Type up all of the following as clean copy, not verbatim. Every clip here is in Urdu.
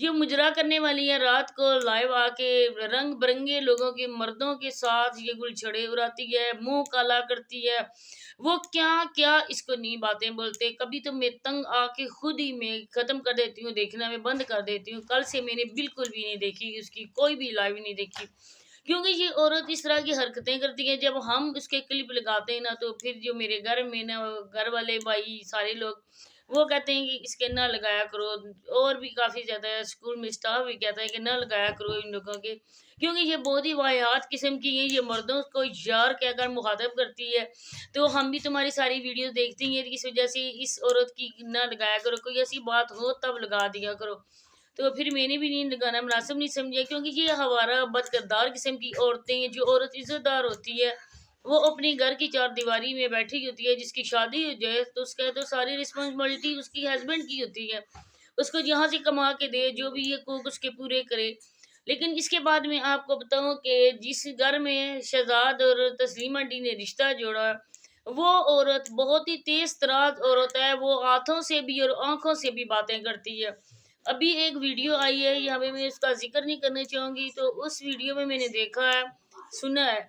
یہ مجرا کرنے والی ہے، رات کو لائیو آ کے رنگ برنگے لوگوں کے مردوں کے ساتھ یہ گل چھڑے اڑاتی ہے، منہ کالا کرتی ہے، وہ کیا کیا اس کو نہیں باتیں بولتے. کبھی تو میں تنگ آ کے خود ہی میں ختم کر دیتی ہوں، دیکھنا میں بند کر دیتی ہوں. کل سے میں نے بالکل بھی نہیں دیکھی، اس کی کوئی بھی لائیو نہیں دیکھی، کیونکہ یہ عورت اس طرح کی حرکتیں کرتی ہے. جب ہم اس کے کلپ لگاتے ہیں نا، تو پھر جو میرے گھر میں نا گھر والے بھائی سارے لوگ وہ کہتے ہیں کہ اس کے نہ لگایا کرو، اور بھی کافی زیادہ اسکول میں اسٹاف بھی کہتا ہے کہ نہ لگایا کرو ان لوگوں کے، کیونکہ یہ بہت ہی واحد قسم کی ہے. یہ مردوں کو یار کہہ کر مخاطب کرتی ہے. تو ہم بھی تمہاری ساری ویڈیو دیکھتے ہیں، اس وجہ سے اس عورت کی نہ لگایا کرو، کوئی ایسی بات ہو تب لگا دیا کرو. تو پھر میں نے بھی نہیں لگانا مناسب نہیں سمجھا، کیونکہ یہ ہمارا بد کردار قسم کی عورتیں ہیں. جو عورت عزت دار ہوتی ہے وہ اپنی گھر کی چار دیواری میں بیٹھی ہوتی ہے. جس کی شادی ہو جائے تو اس کا تو ساری رسپانسبلٹی اس کی ہسبینڈ کی ہوتی ہے، اس کو جہاں سے کما کے دے، جو بھی یہ کوک اس کے پورے کرے. لیکن اس کے بعد میں آپ کو بتاؤں کہ جس گھر میں شہزاد اور تسلیم آنٹی نے رشتہ جوڑا، وہ عورت بہت ہی تیز تراز عورت ہے. وہ ہاتھوں سے بھی اور آنکھوں سے بھی باتیں کرتی ہے. ابھی ایک ویڈیو آئی ہے، یہاں پہ میں اس کا ذکر نہیں کرنا چاہوں گی، تو اس ویڈیو میں نے دیکھا ہے، سنا ہے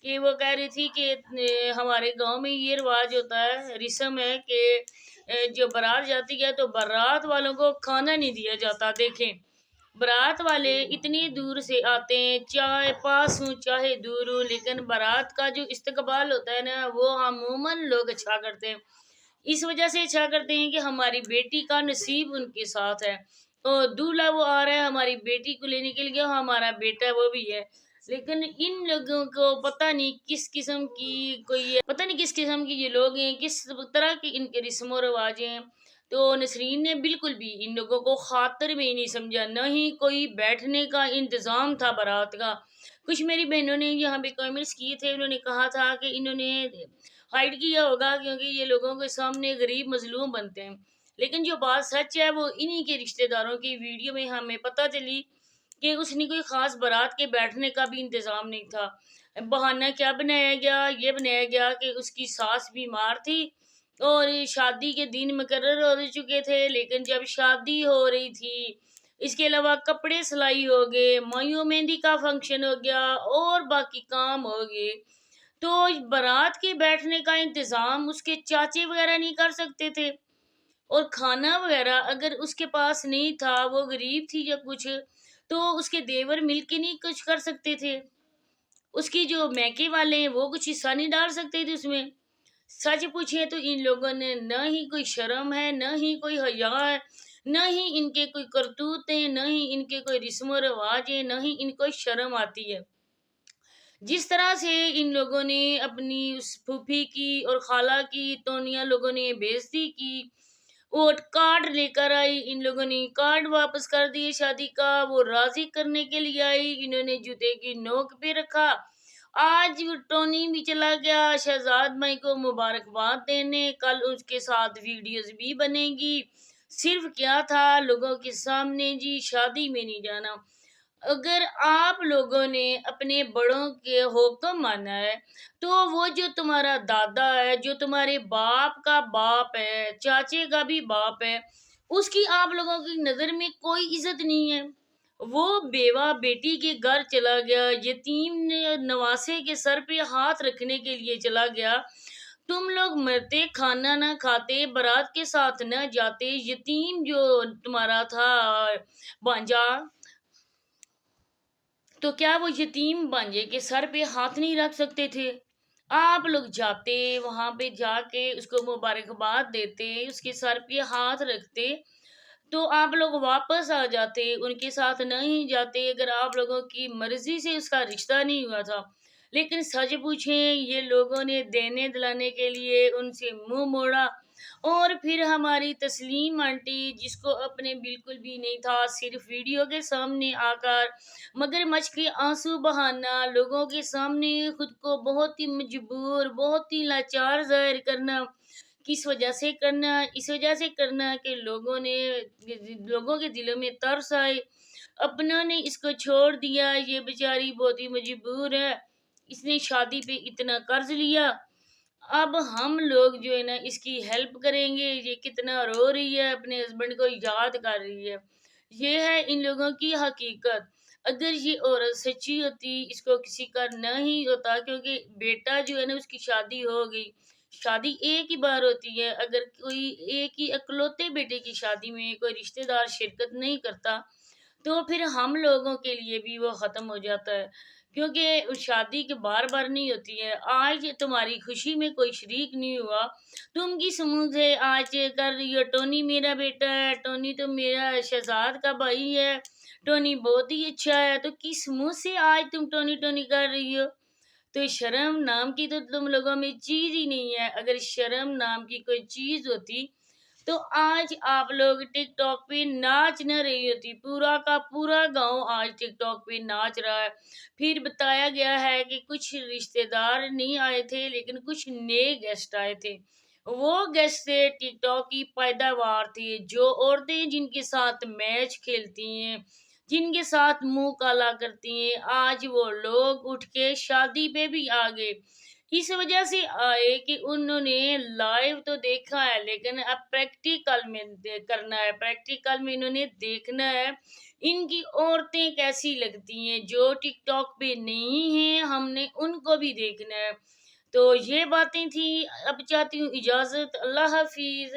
کہ وہ کہہ رہی تھی کہ ہمارے گاؤں میں یہ رواج ہوتا ہے، رسم ہے کہ جو بارات جاتی ہے تو بارات والوں کو کھانا نہیں دیا جاتا. دیکھیں، بارات والے اتنی دور سے آتے ہیں، چاہے پاس ہوں چاہے دور ہوں، لیکن بارات کا جو استقبال ہوتا ہے نا وہ عموماً لوگ اچھا کرتے ہیں. اس وجہ سے اچھا کرتے ہیں کہ ہماری بیٹی کا نصیب ان کے ساتھ ہے، اور دولہا وہ آ رہا ہے ہماری بیٹی کو لینے کے لیے، ہمارا بیٹا وہ بھی ہے. لیکن ان لوگوں کو پتہ نہیں کس قسم کی پتہ نہیں کس قسم کی یہ لوگ ہیں، کس طرح کی ان کے رسم و رواج ہیں. تو نسرین نے بالکل بھی ان لوگوں کو خاطر میں ہی نہیں سمجھا، نہ ہی کوئی بیٹھنے کا انتظام تھا بارات کا. کچھ میری بہنوں نے یہاں پہ کامنٹس کیے تھے، انہوں نے کہا تھا کہ انہوں نے ہائڈ کیا ہوگا کیونکہ یہ لوگوں کے سامنے غریب مظلوم بنتے ہیں. لیکن جو بات سچ ہے وہ انہی کے رشتہ داروں کی ویڈیو میں ہمیں پتہ چلی کہ اس نے کوئی خاص بارات کے بیٹھنے کا بھی انتظام نہیں تھا. بہانہ کیا بنایا گیا؟ یہ بنایا گیا کہ اس کی ساس بیمار تھی اور شادی کے دن مقرر ہو چکے تھے، لیکن جب شادی ہو رہی تھی، اس کے علاوہ کپڑے سلائی ہو گئے، مایوں مہندی کا فنکشن ہو گیا اور باقی کام ہو گئے، تو بارات کے بیٹھنے کا انتظام اس کے چاچے وغیرہ نہیں کر سکتے تھے؟ اور کھانا وغیرہ اگر اس کے پاس نہیں تھا، وہ غریب تھی یا کچھ، تو اس کے دیور مل کے نہیں کچھ کر سکتے تھے؟ اس کی جو میکے والے ہیں وہ کچھ حصہ نہیں ڈال سکتے تھے اس میں؟ سچ پوچھیں تو ان لوگوں نے نہ ہی کوئی شرم ہے، نہ ہی کوئی حیا ہے، نہ ہی ان کے کوئی کرتوت ہیں، نہ ہی ان کے کوئی رسم و رواج ہیں، نہ ہی ان کو شرم آتی ہے. جس طرح سے ان لوگوں نے اپنی اس پھوپھی کی اور خالہ کی تونیاں لوگوں نے بےعزتی کی، اور کارڈ لے کر آئی، ان لوگوں نے کارڈ واپس کر دیے شادی کا، وہ راضی کرنے کے لیے آئی، انہوں نے جوتے کی نوک پہ رکھا. آج ٹونی بھی چلا گیا شہزاد بھائی کو مبارکباد دینے، کل اس کے ساتھ ویڈیوز بھی بنے گی. صرف کیا تھا لوگوں کے سامنے جی شادی میں نہیں جانا. اگر آپ لوگوں نے اپنے بڑوں کے حکم مانا ہے تو وہ جو تمہارا دادا ہے، جو تمہارے باپ کا باپ ہے، چاچے کا بھی باپ ہے، اس کی آپ لوگوں کی نظر میں کوئی عزت نہیں ہے. وہ بیوہ بیٹی کے گھر چلا گیا، یتیم نواسے کے سر پہ ہاتھ رکھنے کے لیے چلا گیا. تم لوگ مرتے کھانا نہ کھاتے، بارات کے ساتھ نہ جاتے، یتیم جو تمہارا تھا بانجا، تو کیا وہ یتیم بانجے کے سر پہ ہاتھ نہیں رکھ سکتے تھے؟ آپ لوگ جاتے وہاں پہ، جا کے اس کو مبارکباد دیتے، اس کے سر پہ ہاتھ رکھتے، تو آپ لوگ واپس آ جاتے، ان کے ساتھ نہیں جاتے اگر آپ لوگوں کی مرضی سے اس کا رشتہ نہیں ہوا تھا. لیکن سچ پوچھیں یہ لوگوں نے دینے دلانے کے لیے ان سے منہ موڑا. اور پھر ہماری تسلیم آنٹی، جس کو اپنے بالکل بھی نہیں تھا، صرف ویڈیو کے سامنے آ کر مگر مچھ کے آنسو بہانا، لوگوں کے سامنے خود کو بہت ہی مجبور، بہت ہی لاچار ظاہر کرنا. کس وجہ سے کرنا؟ اس وجہ سے کرنا کہ لوگوں کے دلوں میں ترس آئے، اپنوں نے اس کو چھوڑ دیا، یہ بیچاری بہت ہی مجبور ہے، اس نے شادی پہ اتنا قرض لیا، اب ہم لوگ جو ہے نا اس کی ہیلپ کریں گے. یہ کتنا رو رہی ہے، اپنے ہسبینڈ کو یاد کر رہی ہے. یہ ہے ان لوگوں کی حقیقت۔ اگر یہ عورت سچی ہوتی اس کو کسی کا نہیں ہوتا، کیونکہ بیٹا جو ہے نا اس کی شادی ہو گئی، شادی ایک ہی بار ہوتی ہے، اگر کوئی ایک ہی اکلوتے بیٹے کی شادی میں کوئی رشتہ دار شرکت نہیں کرتا تو پھر ہم لوگوں کے لیے بھی وہ ختم ہو جاتا ہے، کیونکہ اس شادی کے بار بار نہیں ہوتی ہے۔ آج تمہاری خوشی میں کوئی شریک نہیں ہوا، تم کس منہ سے آج کر رہی ہو ٹونی میرا بیٹا ہے، ٹونی تو میرا شہزاد کا بھائی ہے، ٹونی بہت ہی اچھا ہے، تو کس منہ سے آج تم ٹونی ٹونی کر رہی ہو؟ تو شرم نام کی تو تم لوگوں میں چیز ہی نہیں ہے۔ اگر شرم نام کی کوئی چیز ہوتی تو آج آپ لوگ ٹک ٹاک پہ ناچ نہ رہی ہوتی، پورا کا پورا گاؤں آج ٹک ٹاک پہ ناچ رہا ہے۔ پھر بتایا گیا ہے کہ کچھ رشتہ دار نہیں آئے تھے لیکن کچھ نئے گیسٹ آئے تھے، وہ گیسٹ ٹک ٹاک کی پیداوار تھی، جو عورتیں جن کے ساتھ میچ کھیلتی ہیں، جن کے ساتھ منہ کالا کرتی ہیں، آج وہ لوگ اٹھ کے شادی پہ بھی آ گئے۔ اس وجہ سے آئے کہ انہوں نے لائیو تو دیکھا ہے لیکن اب پریکٹیکل میں کرنا ہے، پریکٹیکل میں انہوں نے دیکھنا ہے ان کی عورتیں کیسی لگتی ہیں، جو ٹک ٹاک پہ نہیں ہیں ہم نے ان کو بھی دیکھنا ہے۔ تو یہ باتیں تھیں، اب چاہتی ہوں اجازت، اللہ حافظ۔